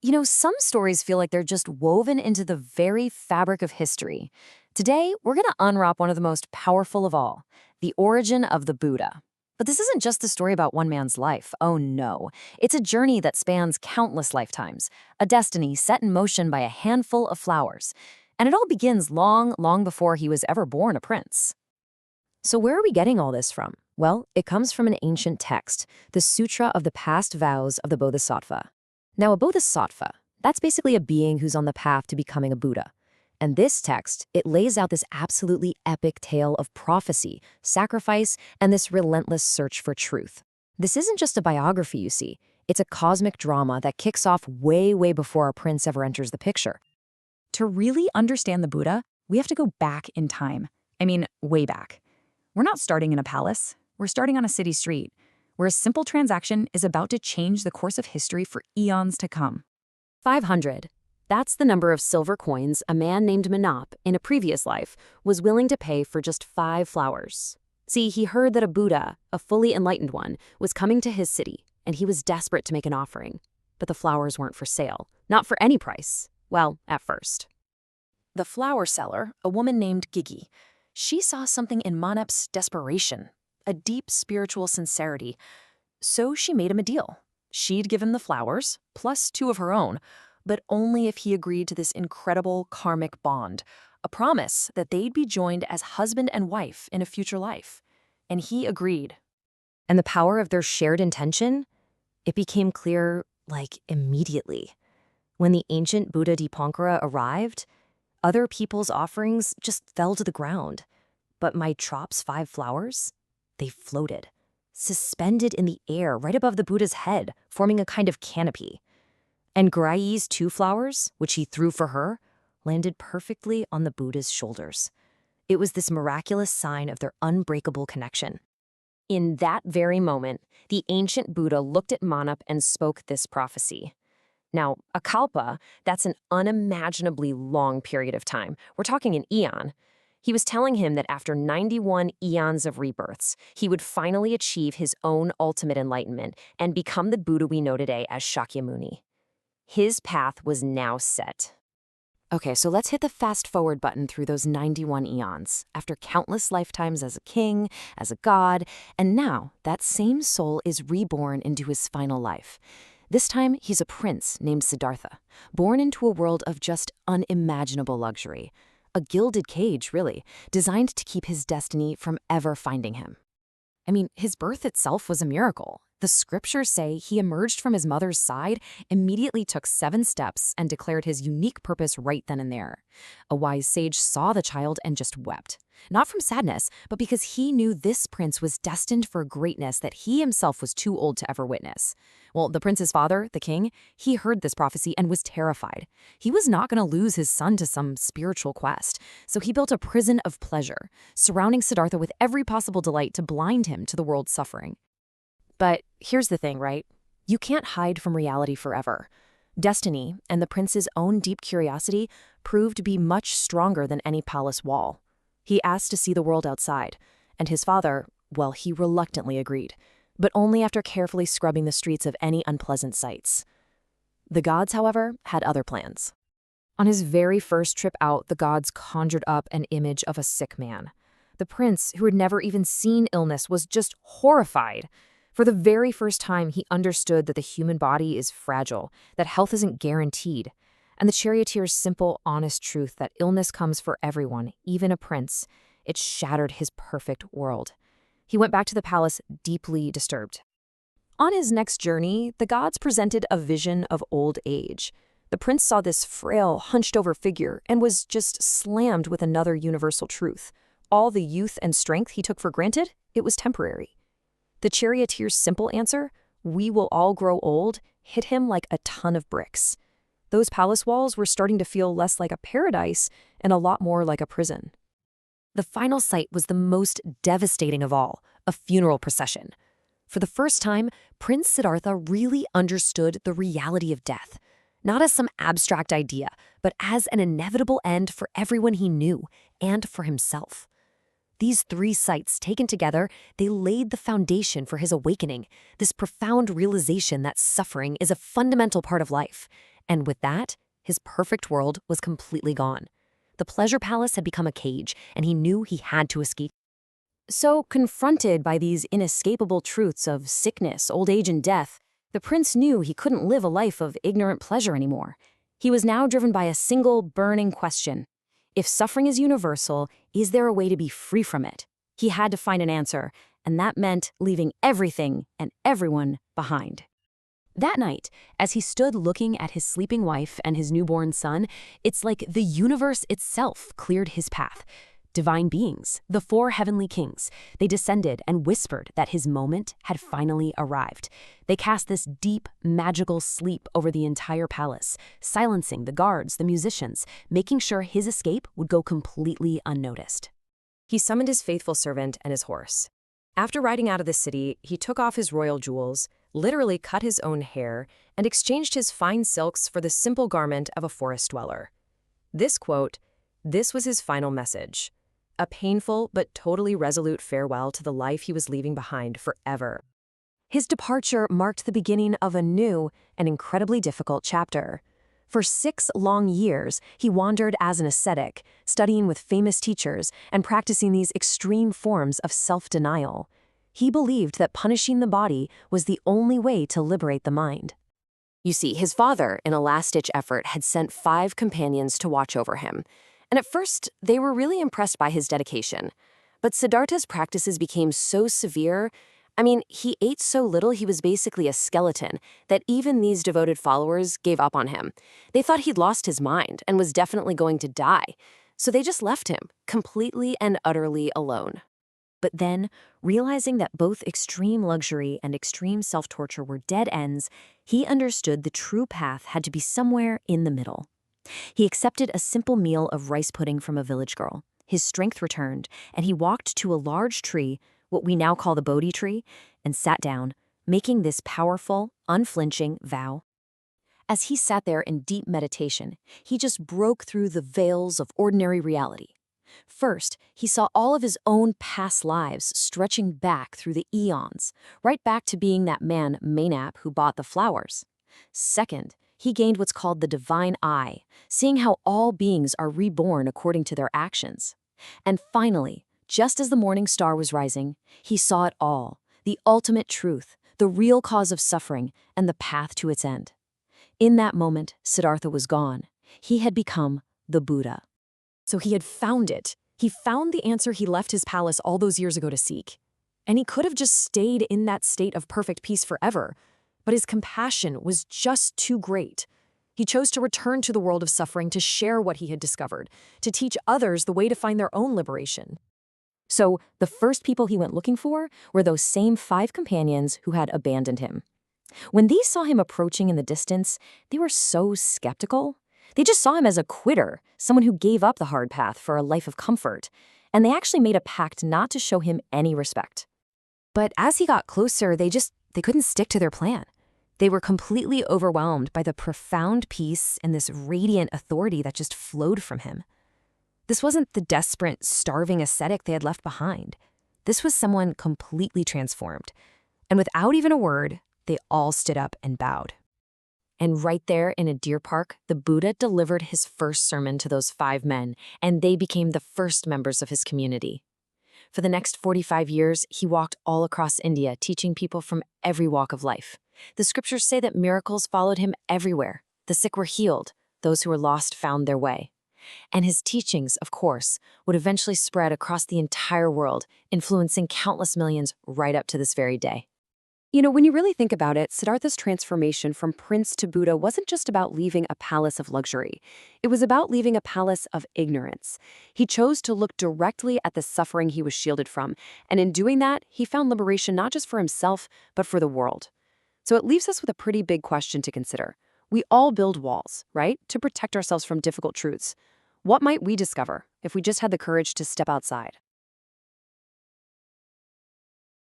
Some stories feel like they're just woven into the very fabric of history. Today, we're going to unwrap one of the most powerful of all, the origin of the Buddha. But this isn't just a story about one man's life. Oh no. It's a journey that spans countless lifetimes, a destiny set in motion by a handful of flowers. And it all begins long, long before he was ever born a prince. So where are we getting all this from? Well, it comes from an ancient text, the Sutra of the Past Vows of the Bodhisattva. Now, a Bodhisattva, that's basically a being who's on the path to becoming a Buddha. And this text, it lays out this absolutely epic tale of prophecy, sacrifice, and this relentless search for truth. This isn't just a biography, you see. It's a cosmic drama that kicks off way, way before our prince ever enters the picture. To really understand the Buddha, we have to go back in time. I mean, way back. We're not starting in a palace. We're starting on a city street, where a simple transaction is about to change the course of history for eons to come. 500. That's the number of silver coins a man named Manop, in a previous life, was willing to pay for just 5 flowers. See, he heard that a Buddha, a fully enlightened one, was coming to his city, and he was desperate to make an offering. But the flowers weren't for sale, not for any price. Well, at first. The flower seller, a woman named Gigi, she saw something in Manop's desperation, a deep spiritual sincerity. So she made him a deal. She'd give him the flowers, plus 2 of her own, but only if he agreed to this incredible karmic bond, a promise that they'd be joined as husband and wife in a future life. And he agreed. And the power of their shared intention? It became clear, immediately. When the ancient Buddha Dipankara arrived, other people's offerings just fell to the ground. But Maitrop's 5 flowers? They floated, suspended in the air right above the Buddha's head, forming a kind of canopy. And Grai's 2 flowers, which he threw for her, landed perfectly on the Buddha's shoulders. It was this miraculous sign of their unbreakable connection. In that very moment, the ancient Buddha looked at Manop and spoke this prophecy. Now, a kalpa, that's an unimaginably long period of time. We're talking an eon. He was telling him that after 91 eons of rebirths, he would finally achieve his own ultimate enlightenment and become the Buddha we know today as Śākyamuni. His path was now set. Okay, so let's hit the fast-forward button through those 91 eons, after countless lifetimes as a king, as a god, and now that same soul is reborn into his final life. This time, he's a prince named Siddhartha, born into a world of just unimaginable luxury. A gilded cage, really, designed to keep his destiny from ever finding him. I mean, his birth itself was a miracle. The scriptures say he emerged from his mother's side, immediately took 7 steps, and declared his unique purpose right then and there. A wise sage saw the child and just wept. Not from sadness, but because he knew this prince was destined for greatness that he himself was too old to ever witness. Well, the prince's father, the king, he heard this prophecy and was terrified. He was not going to lose his son to some spiritual quest, so he built a prison of pleasure, surrounding Siddhartha with every possible delight to blind him to the world's suffering. But here's the thing, right? You can't hide from reality forever. Destiny and the prince's own deep curiosity proved to be much stronger than any palace wall. He asked to see the world outside, and his father, well, he reluctantly agreed, but only after carefully scrubbing the streets of any unpleasant sights. The gods, however, had other plans. On his very first trip out, the gods conjured up an image of a sick man. The prince, who had never even seen illness, was just horrified. For the very first time, he understood that the human body is fragile, that health isn't guaranteed, and the charioteer's simple, honest truth that illness comes for everyone, even a prince, it shattered his perfect world. He went back to the palace deeply disturbed. On his next journey, the gods presented a vision of old age. The prince saw this frail, hunched-over figure and was just slammed with another universal truth. All the youth and strength he took for granted, it was temporary. The charioteer's simple answer, "We will all grow old," hit him like a ton of bricks. Those palace walls were starting to feel less like a paradise and a lot more like a prison. The final sight was the most devastating of all, a funeral procession. For the first time, Prince Siddhartha really understood the reality of death, not as some abstract idea, but as an inevitable end for everyone he knew and for himself. These 3 sights taken together, they laid the foundation for his awakening, this profound realization that suffering is a fundamental part of life, And with that, his perfect world was completely gone. The pleasure palace had become a cage, and he knew he had to escape. So, confronted by these inescapable truths of sickness, old age, and death, the prince knew he couldn't live a life of ignorant pleasure anymore. He was now driven by a single burning question. If suffering is universal, is there a way to be free from it? He had to find an answer, and that meant leaving everything and everyone behind. That night, as he stood looking at his sleeping wife and his newborn son, it's like the universe itself cleared his path. Divine beings, the four heavenly kings, they descended and whispered that his moment had finally arrived. They cast this deep, magical sleep over the entire palace, silencing the guards, the musicians, making sure his escape would go completely unnoticed. He summoned his faithful servant and his horse. After riding out of the city, he took off his royal jewels, literally cut his own hair, and exchanged his fine silks for the simple garment of a forest dweller. This was his final message. A painful but totally resolute farewell to the life he was leaving behind forever. His departure marked the beginning of a new and incredibly difficult chapter. For 6 long years, he wandered as an ascetic, studying with famous teachers and practicing these extreme forms of self-denial. He believed that punishing the body was the only way to liberate the mind. You see, his father, in a last-ditch effort, had sent 5 companions to watch over him. And at first, they were really impressed by his dedication. But Siddhartha's practices became so severe, he ate so little he was basically a skeleton, that even these devoted followers gave up on him. They thought he'd lost his mind and was definitely going to die. So they just left him, completely and utterly alone. But then, realizing that both extreme luxury and extreme self-torture were dead ends, he understood the true path had to be somewhere in the middle. He accepted a simple meal of rice pudding from a village girl. His strength returned, and he walked to a large tree, what we now call the Bodhi tree, and sat down, making this powerful, unflinching vow. As he sat there in deep meditation, he just broke through the veils of ordinary reality. First, he saw all of his own past lives stretching back through the eons, right back to being that man, Mainap, who bought the flowers. Second, he gained what's called the divine eye, seeing how all beings are reborn according to their actions. And finally, just as the morning star was rising, he saw it all, the ultimate truth, the real cause of suffering, and the path to its end. In that moment, Siddhartha was gone. He had become the Buddha. So he had found it. He found the answer he left his palace all those years ago to seek. And he could have just stayed in that state of perfect peace forever. But his compassion was just too great. He chose to return to the world of suffering to share what he had discovered, to teach others the way to find their own liberation. So the first people he went looking for were those same 5 companions who had abandoned him. When these saw him approaching in the distance, they were so skeptical. They just saw him as a quitter, someone who gave up the hard path for a life of comfort, and they actually made a pact not to show him any respect. But as he got closer, they couldn't stick to their plan. They were completely overwhelmed by the profound peace and this radiant authority that just flowed from him. This wasn't the desperate, starving ascetic they had left behind. This was someone completely transformed. And without even a word, they all stood up and bowed. And right there in a deer park, the Buddha delivered his first sermon to those 5 men, and they became the first members of his community. For the next 45 years, he walked all across India, teaching people from every walk of life. The scriptures say that miracles followed him everywhere. The sick were healed. Those who were lost found their way. And his teachings, of course, would eventually spread across the entire world, influencing countless millions right up to this very day. When you really think about it, Siddhartha's transformation from prince to Buddha wasn't just about leaving a palace of luxury. It was about leaving a palace of ignorance. He chose to look directly at the suffering he was shielded from, and in doing that, he found liberation not just for himself, but for the world. So it leaves us with a pretty big question to consider. We all build walls, right, to protect ourselves from difficult truths. What might we discover if we just had the courage to step outside?